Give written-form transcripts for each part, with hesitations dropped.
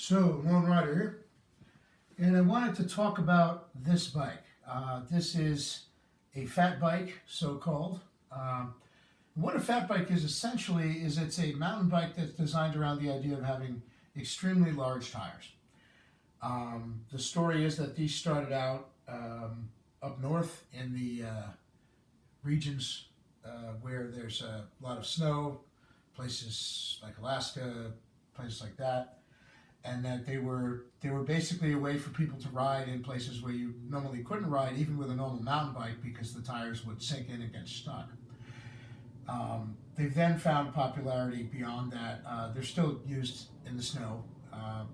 So, Lone Rider here, and I wanted to talk about this bike. This is a fat bike, so-called. What a fat bike is essentially is it's a mountain bike that's designed around the idea of having extremely large tires. The story is that these started out up north in the regions where there's a lot of snow, places like Alaska, places like that, and that they were basically a way for people to ride in places where you normally couldn't ride, even with a normal mountain bike, because the tires would sink in and get stuck. They've then found popularity beyond that. They're still used in the snow,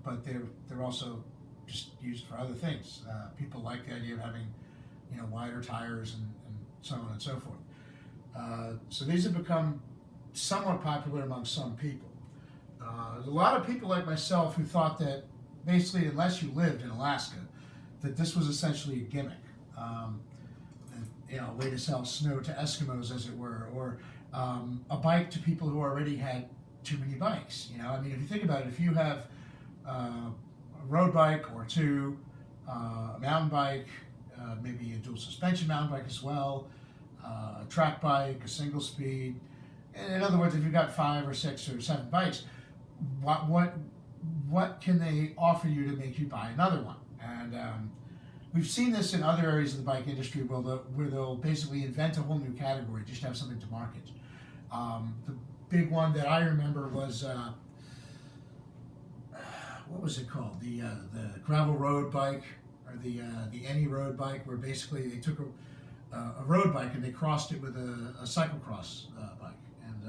but they're also just used for other things. People like the idea of having, wider tires and so on and so forth. So these have become somewhat popular among some people. There's a lot of people like myself who thought that basically, unless you lived in Alaska, that this was essentially a gimmick, a way to sell snow to Eskimos, as it were, or a bike to people who already had too many bikes. If you think about it, if you have a road bike or two, a mountain bike, maybe a dual suspension mountain bike as well, a track bike, a single speed. In other words, if you've got 5 or 6 or 7 bikes, what can they offer you to make you buy another one? And we've seen this in other areas of the bike industry where they'll basically invent a whole new category just to have something to market. The big one that I remember was what was it called? The gravel road bike, or the any road bike, where basically they took a road bike and they crossed it with a cyclocross bike, and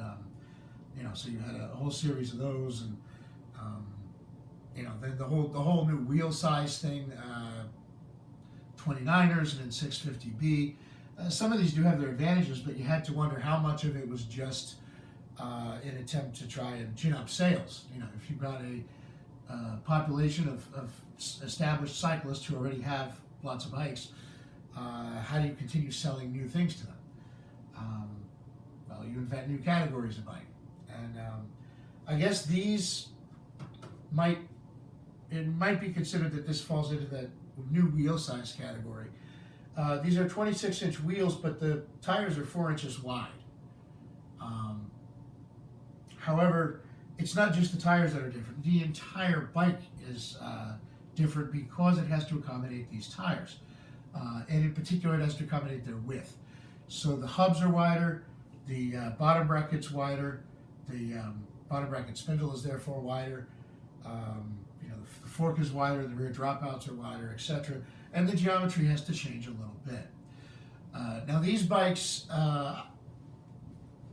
so you had a whole series of those, and the whole new wheel size thing, 29ers and then 650B. Some of these do have their advantages, but you had to wonder how much of it was just an attempt to try and gin up sales. If you've got a population of established cyclists who already have lots of bikes, how do you continue selling new things to them? Well, you invent new categories of bike. And I guess these might be considered that this falls into that new wheel size category. These are 26-inch wheels, but the tires are 4 inches wide. However, it's not just the tires that are different. The entire bike is different because it has to accommodate these tires. And in particular, it has to accommodate their width. So the hubs are wider, the bottom bracket's wider, the bottom bracket spindle is therefore wider, the fork is wider, the rear dropouts are wider, etc. And the geometry has to change a little bit. Now these bikes,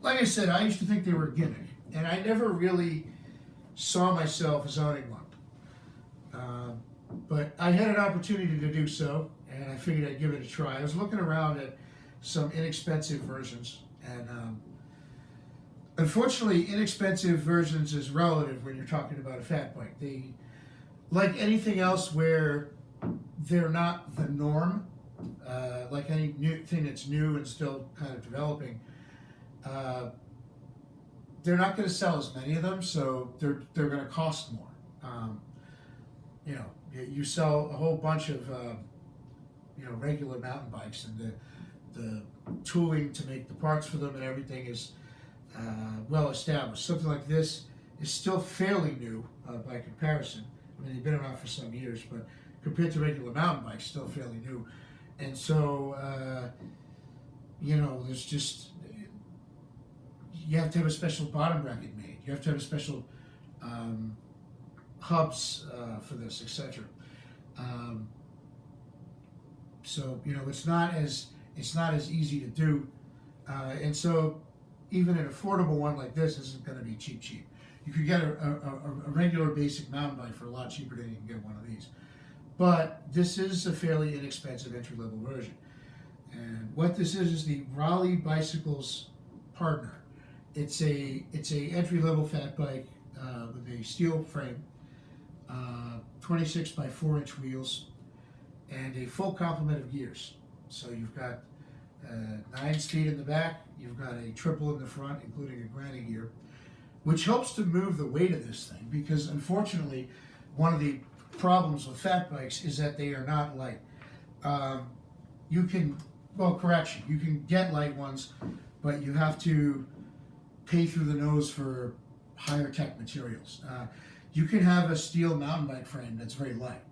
like I said, I used to think they were a gimmick, and I never really saw myself as owning one. But I had an opportunity to do so, and I figured I'd give it a try. I was looking around at some inexpensive versions, and unfortunately, inexpensive versions is relative when you're talking about a fat bike. They, like anything else where they're not the norm, like any new thing that's new and still kind of developing, they're not going to sell as many of them, so they're going to cost more. You sell a whole bunch of regular mountain bikes, and the tooling to make the parts for them and everything is well established. Something like this is still fairly new by comparison. I mean, they've been around for some years, but compared to regular mountain bikes, still fairly new. And so, there's just, you have to have a special bottom bracket made. You have to have a special hubs for this, etc. So it's not as easy to do, and so even an affordable one like this isn't going to be cheap. You could get a regular basic mountain bike for a lot cheaper than you can get one of these. But this is a fairly inexpensive entry-level version. And what this is the Raleigh Bicycles Pardner. It's a entry-level fat bike with a steel frame, 26 by 4 inch wheels, and a full complement of gears. So you've got 9 speed in the back, you've got a triple in the front, including a granny gear, which helps to move the weight of this thing, because unfortunately one of the problems with fat bikes is that they are not light. You can, well, correction, you can get light ones, but you have to pay through the nose for higher tech materials. You can have a steel mountain bike frame that's very light.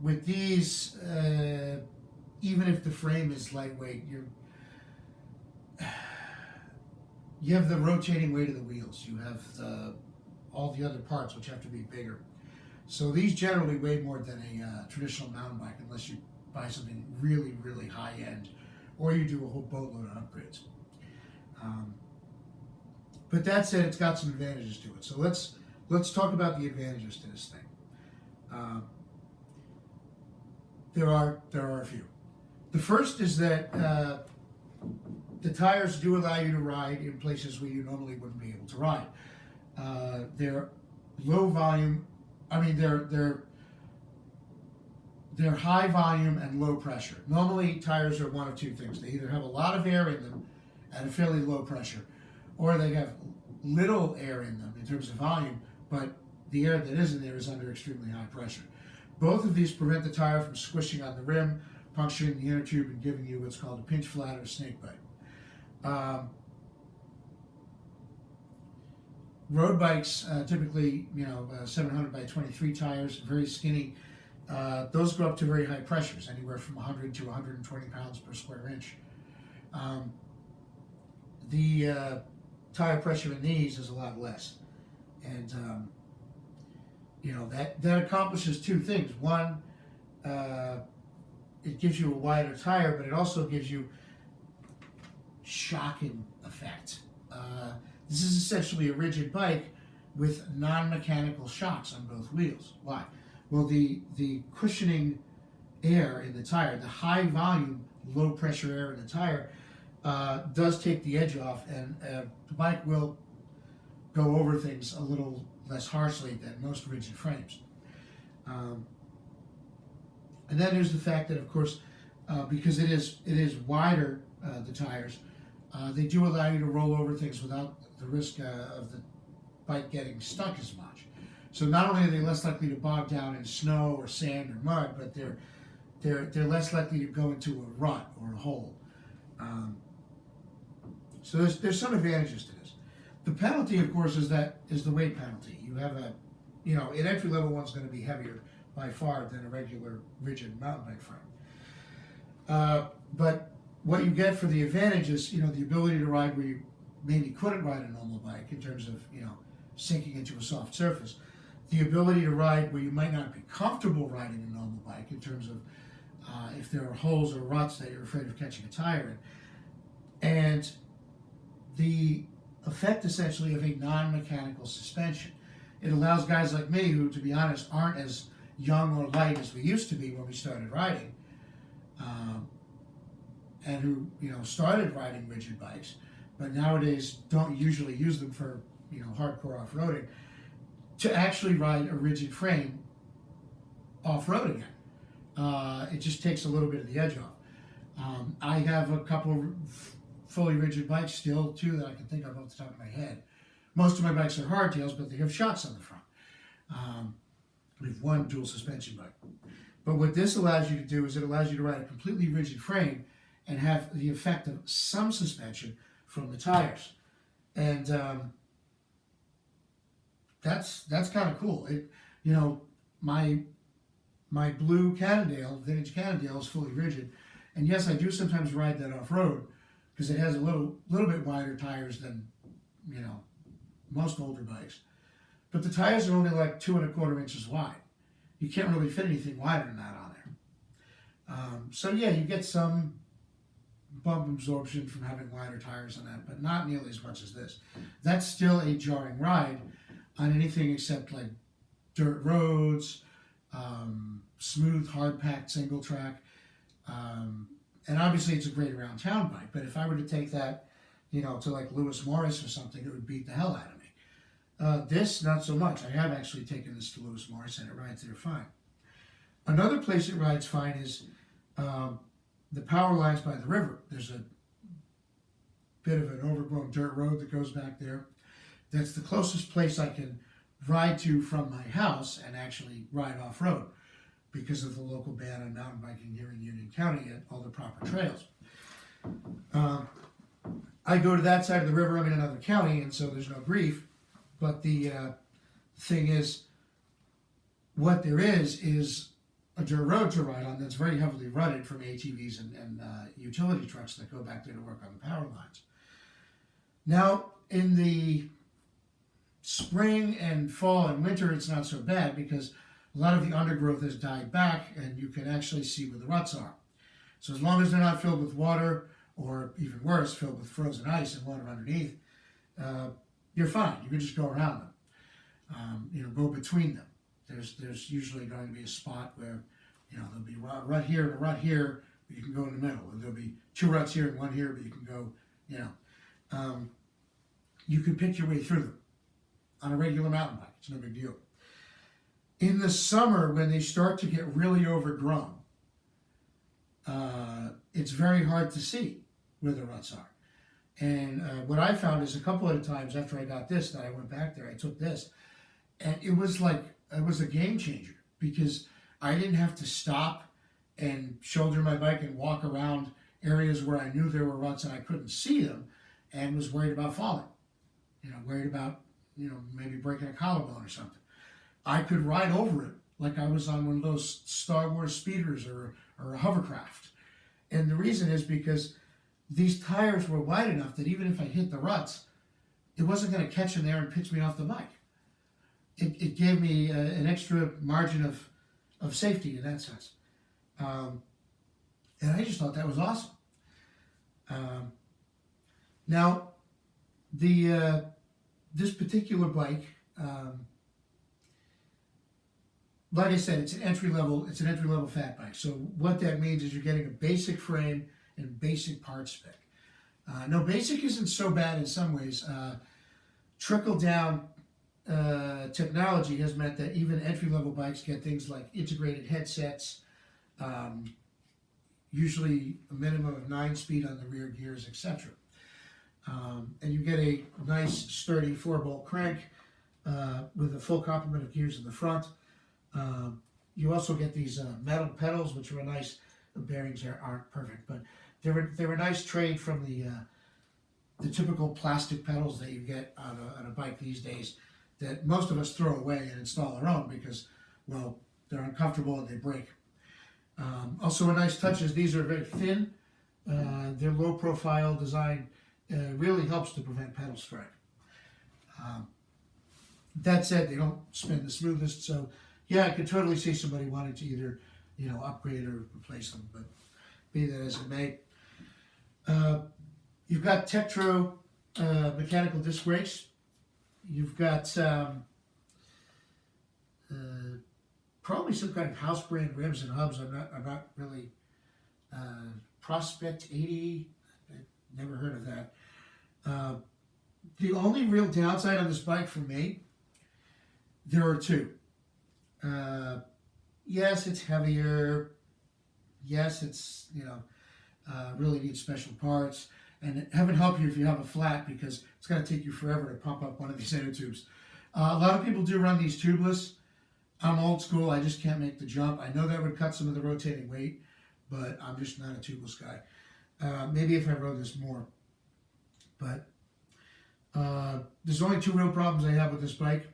With these, even if the frame is lightweight, you have the rotating weight of the wheels. You have all the other parts which have to be bigger. So these generally weigh more than a traditional mountain bike, unless you buy something really, really high end, or you do a whole boatload of upgrades. But that said, it's got some advantages to it. So let's talk about the advantages to this thing. There are a few. The first is that the tires do allow you to ride in places where you normally wouldn't be able to ride. They're low volume. I mean, they're high volume and low pressure. Normally, tires are one of two things. They either have a lot of air in them at a fairly low pressure, or they have little air in them in terms of volume, but the air that is in there is under extremely high pressure. Both of these prevent the tire from squishing on the rim, puncturing the inner tube, and giving you what's called a pinch flat or snake bite. Road bikes, typically, 700 by 23 tires, very skinny. Those go up to very high pressures, anywhere from 100 to 120 pounds per square inch. The tire pressure in these is a lot less, and that accomplishes two things. One, it gives you a wider tire, but it also gives you shocking effect. This is essentially a rigid bike with non-mechanical shocks on both wheels. Why? Well, the cushioning air in the tire, the high volume, low pressure air in the tire, does take the edge off, and the bike will go over things a little less harshly than most rigid frames. And then there's the fact that, of course, because it is wider, the tires, they do allow you to roll over things without the risk of the bike getting stuck as much. So not only are they less likely to bog down in snow or sand or mud, but they're less likely to go into a rut or a hole. So there's some advantages to this. The penalty, of course, is the weight penalty. You have an entry level one's going to be heavier by far than a regular rigid mountain bike frame. But what you get for the advantage is, the ability to ride where you maybe couldn't ride a normal bike in terms of, sinking into a soft surface. The ability to ride where you might not be comfortable riding a normal bike in terms of if there are holes or ruts that you're afraid of catching a tire in. And the effect essentially of a non-mechanical suspension. It allows guys like me, who, to be honest, aren't as young or light as we used to be when we started riding, and who started riding rigid bikes, but nowadays don't usually use them for hardcore off-roading, to actually ride a rigid frame off-road again. It just takes a little bit of the edge off. I have a couple fully rigid bikes still, too, that I can think of off the top of my head. Most of my bikes are hardtails, but they have shocks on the front. We have one dual suspension bike. But what this allows you to do is it allows you to ride a completely rigid frame and have the effect of some suspension from the tires. And that's kind of cool. My blue Cannondale, vintage Cannondale, is fully rigid. And yes, I do sometimes ride that off-road because it has a little bit wider tires than, most older bikes. But the tires are only like 2 1/4 inches wide. You can't really fit anything wider than that on there. So yeah, you get some bump absorption from having wider tires on that, but not nearly as much as this. That's still a jarring ride on anything except like dirt roads, smooth, hard-packed single track. And obviously it's a great around town bike, but if I were to take that, to like Lewis Morris or something, it would beat the hell out of me. This, not so much. I have actually taken this to Lewis Morris and it rides there fine. Another place it rides fine is the power lines by the river. There's a bit of an overgrown dirt road that goes back there. That's the closest place I can ride to from my house and actually ride off-road because of the local ban on mountain biking here in Union County at all the proper trails. I go to that side of the river, I'm in another county, and so there's no grief, but the thing is, what there is a dirt road to ride on that's very heavily rutted from ATVs and utility trucks that go back there to work on the power lines. Now, in the spring and fall and winter, it's not so bad because a lot of the undergrowth has died back and you can actually see where the ruts are. So as long as they're not filled with water, or even worse, filled with frozen ice and water underneath, you're fine. You can just go around them, go between them. There's usually going to be a spot where, there'll be a rut here and a rut here, but you can go in the middle. Or there'll be two ruts here and one here, but you can go, you can pick your way through them on a regular mountain bike. It's no big deal. In the summer, when they start to get really overgrown, it's very hard to see where the ruts are. And what I found is a couple of times after I got this, that I went back there, I took this, and it was a game changer because I didn't have to stop and shoulder my bike and walk around areas where I knew there were ruts and I couldn't see them and was worried about falling, worried about, maybe breaking a collarbone or something. I could ride over it like I was on one of those Star Wars speeders or a hovercraft. And the reason is because these tires were wide enough that even if I hit the ruts, it wasn't going to catch in there and pitch me off the bike. It gave me an extra margin of safety in that sense. And I just thought that was awesome. Now, this particular bike, like I said, it's an entry level fat bike. So what that means is you're getting a basic frame and basic part spec. No, basic isn't so bad in some ways. Trickle down technology has meant that even entry level bikes get things like integrated headsets, usually a minimum of 9-speed on the rear gears, etc. And you get a nice sturdy 4-bolt crank with a full complement of gears in the front. You also get these metal pedals, which are nice. The bearings aren't perfect, but they're a nice trade from the typical plastic pedals that you get on a bike these days that most of us throw away and install our own because, well, they're uncomfortable and they break. Also a nice touch is these are very thin. Their low profile design really helps to prevent pedal strike. That said, they don't spin the smoothest, so yeah, I could totally see somebody wanting to either, upgrade or replace them, but be that as it may. You've got Tektro mechanical disc brakes. You've got probably some kind of house brand rims and hubs. I'm not really Prospect 80. I've never heard of that. The only real downside on this bike for me, there are two. Yes, it's heavier. Yes, it's, really needs special parts. And heaven help you if you have a flat because it's going to take you forever to pump up one of these inner tubes. A lot of people do run these tubeless. I'm old school. I just can't make the jump. I know that would cut some of the rotating weight, but I'm just not a tubeless guy. Maybe if I rode this more. But there's only two real problems I have with this bike.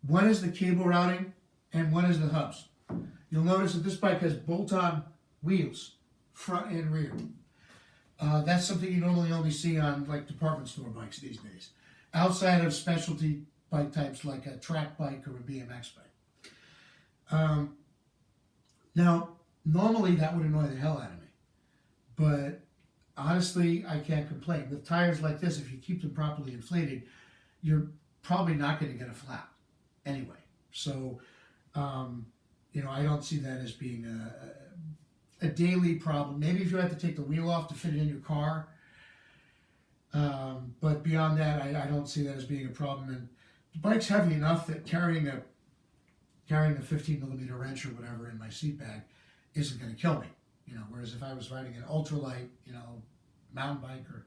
One is the cable routing, and one is the hubs. You'll notice that this bike has bolt-on wheels, front and rear. That's something you normally only see on like department store bikes these days, outside of specialty bike types like a track bike or a BMX bike. Now, normally that would annoy the hell out of me, but honestly, I can't complain. With tires like this, if you keep them properly inflated, you're probably not going to get a flat anyway. So, I don't see that as being a daily problem. Maybe if you had to take the wheel off to fit it in your car, but beyond that, I don't see that as being a problem. And the bike's heavy enough that carrying a 15mm wrench or whatever in my seat bag isn't going to kill me. Whereas if I was riding an ultralight, mountain bike or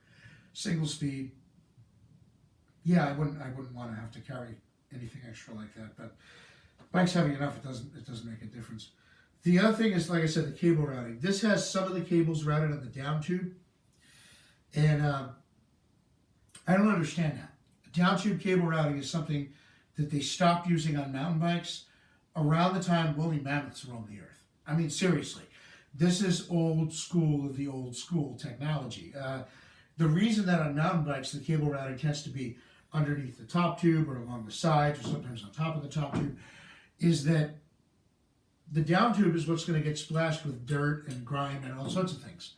single speed, yeah, I wouldn't want to have to carry anything extra like that. But bike's heavy enough, it doesn't make a difference. The other thing is, like I said, the cable routing. This has some of the cables routed on the down tube, and I don't understand that. Down tube cable routing is something that they stopped using on mountain bikes around the time woolly mammoths roamed the earth. I mean, seriously, this is old school of the old school technology. The reason that on mountain bikes the cable routing tends to be underneath the top tube or along the sides or sometimes on top of the top tube is that the down tube is what's going to get splashed with dirt and grime and all sorts of things.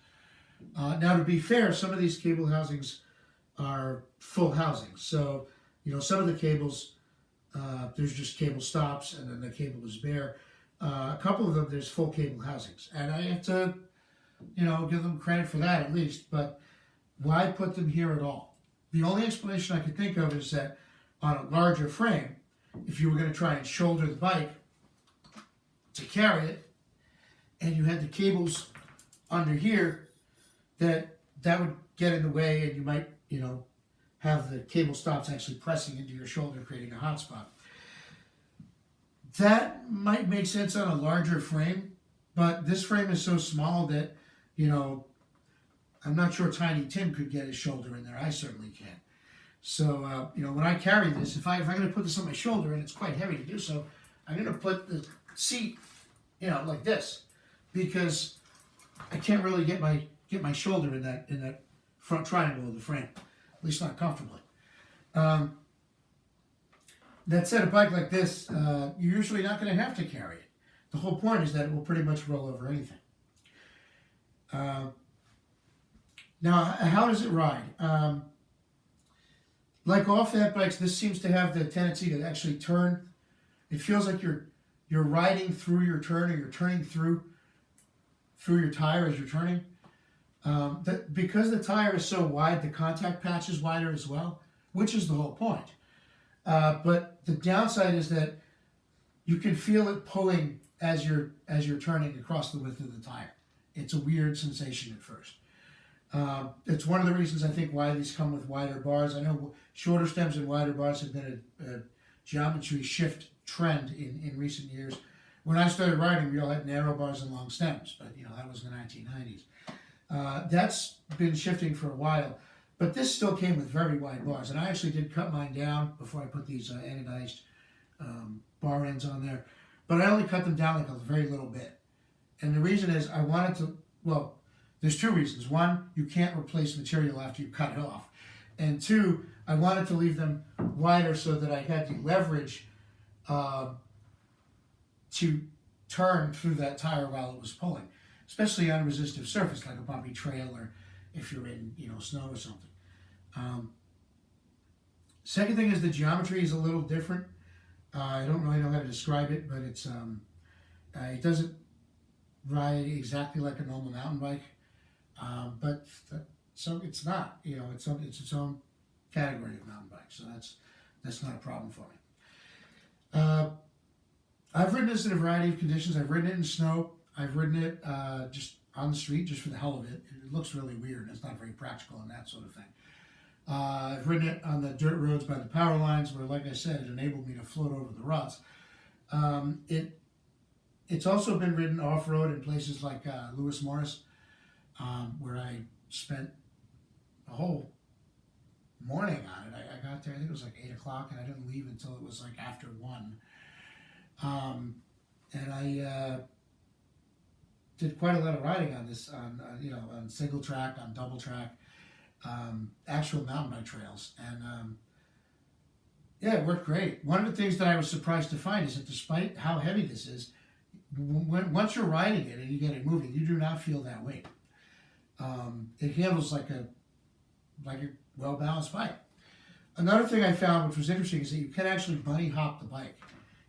Now, to be fair, some of these cable housings are full housings. So, some of the cables, there's just cable stops and then the cable is bare. A couple of them, there's full cable housings. And I have to, give them credit for that at least. But why put them here at all? The only explanation I could think of is that on a larger frame, if you were going to try and shoulder the bike to carry it, and you had the cables under here, that would get in the way, and you might, have the cable stops actually pressing into your shoulder, creating a hot spot. That might make sense on a larger frame, but this frame is so small that, I'm not sure Tiny Tim could get his shoulder in there. I certainly can. So, when I carry this, if I'm going to put this on my shoulder, and it's quite heavy to do so, I'm going to put the seat, like this, because I can't really get my shoulder in that front triangle of the frame, at least not comfortably. That said, a bike like this, you're usually not going to have to carry it. The whole point is that it will pretty much roll over anything. Now, how does it ride? Like all fat bikes, this seems to have the tendency to actually turn. It feels like you're riding through your turn, or you're turning through your tire as you're turning. Because the tire is so wide, the contact patch is wider as well, which is the whole point. But the downside is that you can feel it pulling as you're turning across the width of the tire. It's a weird sensation at first. It's one of the reasons I think why these come with wider bars. I know shorter stems and wider bars have been a geometry shift trend in recent years. When I started riding, we all had narrow bars and long stems, but that was in the 1990s. That's been shifting for a while, but this still came with very wide bars, and I actually did cut mine down before I put these anodized bar ends on there, but I only cut them down like a very little bit. And the reason is I wanted to, there's two reasons. One, you can't replace material after you cut it off. And two, I wanted to leave them wider so that I had the leverage to turn through that tire while it was pulling, especially on a resistive surface like a bumpy trail, or if you're in snow or something. Second thing is the geometry is a little different. I don't really know how to describe it, but it's it doesn't ride exactly like a normal mountain bike, but so it's not. It's its own category of mountain bike, so that's not a problem for me. I've ridden this in a variety of conditions. I've ridden it in snow. I've ridden it just on the street, just for the hell of it. It looks really weird. It's not very practical and that sort of thing. I've ridden it on the dirt roads by the power lines, where, like I said, it enabled me to float over the ruts. It's also been ridden off-road in places like Lewis Morris, where I spent a whole morning on it. I got there, I think it was like 8 o'clock, and I didn't leave until it was like after 1. And I did quite a lot of riding on this, on single track, on double track, actual mountain bike trails, and it worked great. One of the things that I was surprised to find is that despite how heavy this is, once you're riding it and you get it moving, you do not feel that weight. It handles like a well-balanced bike. Another thing I found, which was interesting, is that you can actually bunny hop the bike,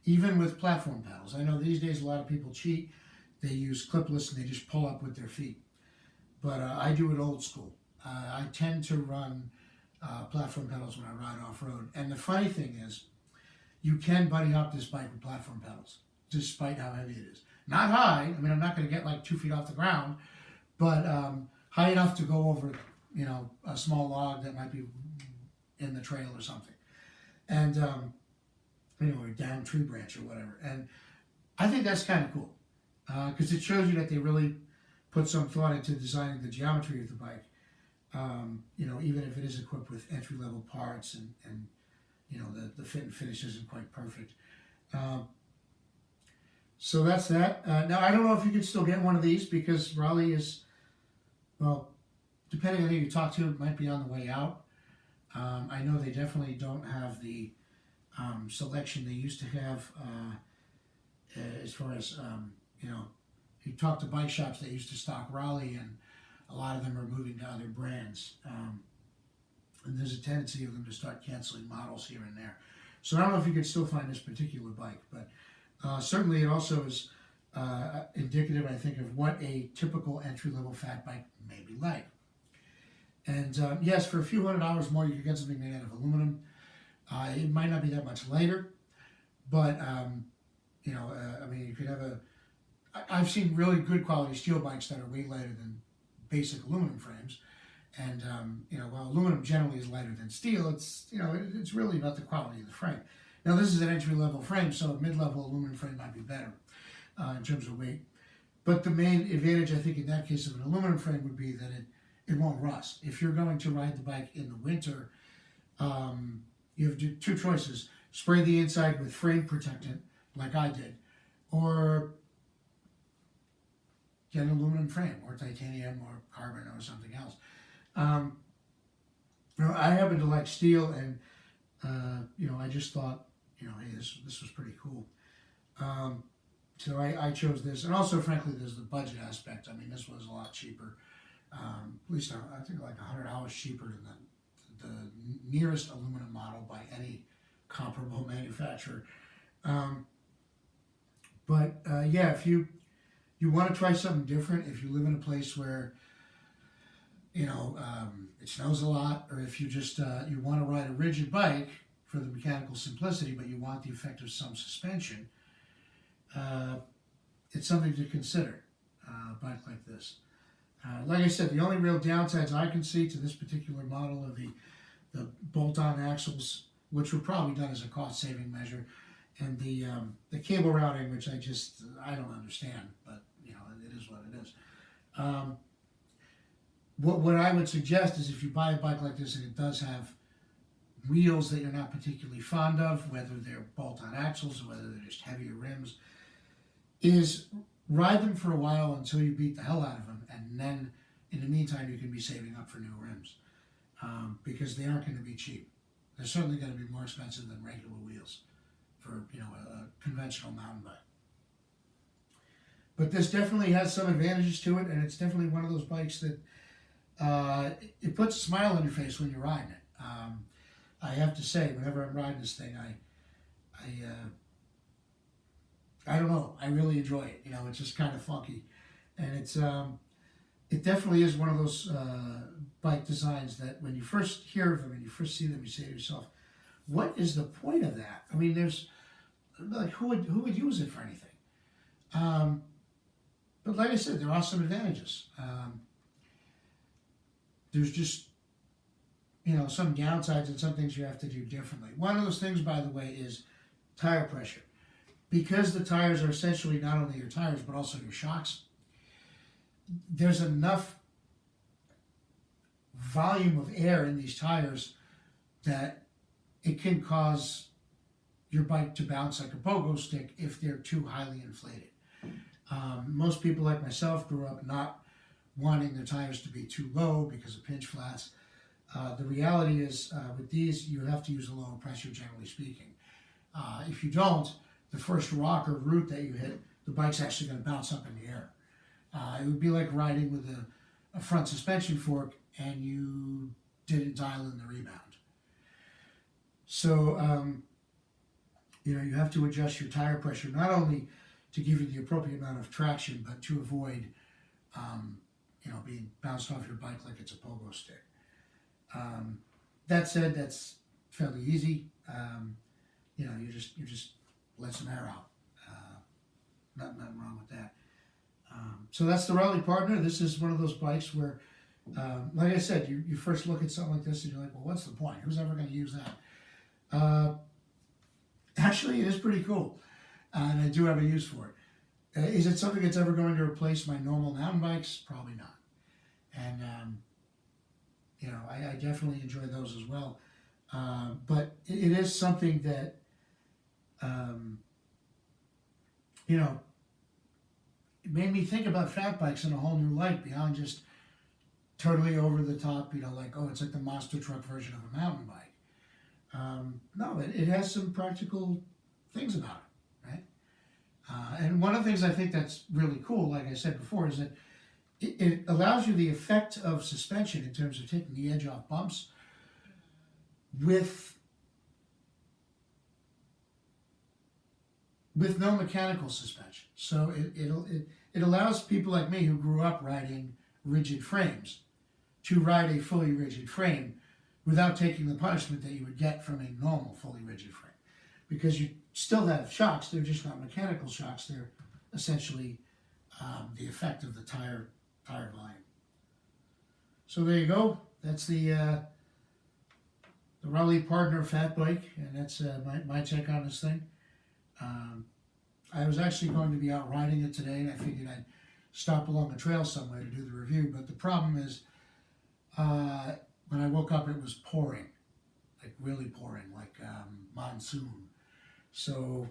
even with platform pedals. I know these days a lot of people cheat. They use clipless and they just pull up with their feet. But I do it old school. I tend to run platform pedals when I ride off-road. And the funny thing is, you can bunny hop this bike with platform pedals, despite how heavy it is. Not high. I mean, I'm not going to get like 2 feet off the ground, but high enough to go over, a small log that might be in the trail or something. And or a down tree branch or whatever. And I think that's kind of cool because it shows you that they really put some thought into designing the geometry of the bike. Even if it is equipped with entry-level parts and the fit and finish isn't quite perfect. So that's that. Now, I don't know if you can still get one of these because Raleigh is, well, depending on who you talk to, it might be on the way out. I know they definitely don't have the selection they used to have as far as, you talk to bike shops that used to stock Raleigh, and a lot of them are moving to other brands. And there's a tendency of them to start canceling models here and there. So I don't know if you can still find this particular bike, but certainly it also is indicative, I think, of what a typical entry-level fat bike may be like. And yes, for a few $100s more, you could get something made out of aluminum. It might not be that much lighter, but you could have I've seen really good quality steel bikes that are way lighter than basic aluminum frames. And, while aluminum generally is lighter than steel, it's really about the quality of the frame. Now, this is an entry-level frame, so a mid-level aluminum frame might be better in terms of weight. But the main advantage, I think, in that case of an aluminum frame would be that it won't rust. If you're going to ride the bike in the winter, you have two choices. Spray the inside with frame protectant, like I did, or get an aluminum frame, or titanium, or carbon, or something else. I happen to like steel, and I just thought, hey, this was pretty cool. So I chose this, and also, frankly, there's the budget aspect. I mean, this was a lot cheaper. At least I think like $100 cheaper than the nearest aluminum model by any comparable manufacturer. If you want to try something different, if you live in a place where it snows a lot, or if you just you want to ride a rigid bike for the mechanical simplicity, but you want the effect of some suspension, it's something to consider. A bike like this. Like I said, the only real downsides I can see to this particular model are the bolt-on axles, which were probably done as a cost-saving measure, and the cable routing, which I don't understand, but it is what it is. What I would suggest is if you buy a bike like this and it does have wheels that you're not particularly fond of, whether they're bolt-on axles or whether they're just heavier rims, is ride them for a while until you beat the hell out of them, and then in the meantime you can be saving up for new rims, because they aren't going to be cheap. They're certainly going to be more expensive than regular wheels for a conventional mountain bike. But this definitely has some advantages to it, and it's definitely one of those bikes that it puts a smile on your face when you're riding it. I have to say, whenever I'm riding this thing, I don't know, I really enjoy it. It's just kind of funky, and it definitely is one of those bike designs that when you first hear of them and you first see them, you say to yourself, what is the point of that? I mean, there's like, who would use it for anything? But like I said, there are some advantages. There's just, some downsides and some things you have to do differently. One of those things, by the way, is tire pressure. Because the tires are essentially not only your tires, but also your shocks, there's enough volume of air in these tires that it can cause your bike to bounce like a pogo stick if they're too highly inflated. Most people like myself grew up not wanting their tires to be too low because of pinch flats. The reality is with these, you have to use a lower pressure, generally speaking. If you don't, the first rock or root that you hit, the bike's actually going to bounce up in the air. It would be like riding with a front suspension fork and you didn't dial in the rebound. So, you have to adjust your tire pressure, not only to give you the appropriate amount of traction, but to avoid, being bounced off your bike like it's a pogo stick. That said, that's fairly easy. You just let some air out. Nothing wrong with that. So that's the Raleigh Pardner. This is one of those bikes where, like I said, you first look at something like this and you're like, well, what's the point? Who's ever going to use that? Actually, it is pretty cool, and I do have a use for it. Is it something that's ever going to replace my normal mountain bikes? Probably not. And I definitely enjoy those as well. But it is something that um, you know it made me think about fat bikes in a whole new light beyond just totally over the top. Like, oh, it's like the monster truck version of a mountain bike. No, it has some practical things about it, right? And one of the things I think that's really cool, like I said before, is that it allows you the effect of suspension in terms of taking the edge off bumps with no mechanical suspension. So it allows people like me who grew up riding rigid frames to ride a fully rigid frame without taking the punishment that you would get from a normal fully rigid frame. Because you still have shocks, they're just not mechanical shocks, they're essentially the effect of the tire volume. So there you go, that's the Raleigh Pardner fat bike, and that's my take on this thing. I was actually going to be out riding it today, and I figured I'd stop along a trail somewhere to do the review, but the problem is when I woke up it was pouring, like really pouring, like monsoon. So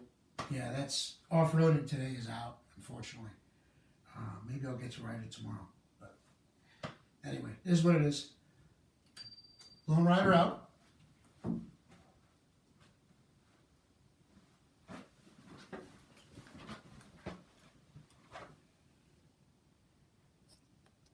yeah, that's off-roading today is out, unfortunately. Maybe I'll get to ride it tomorrow, but anyway, it is what it is. Lone Rider out.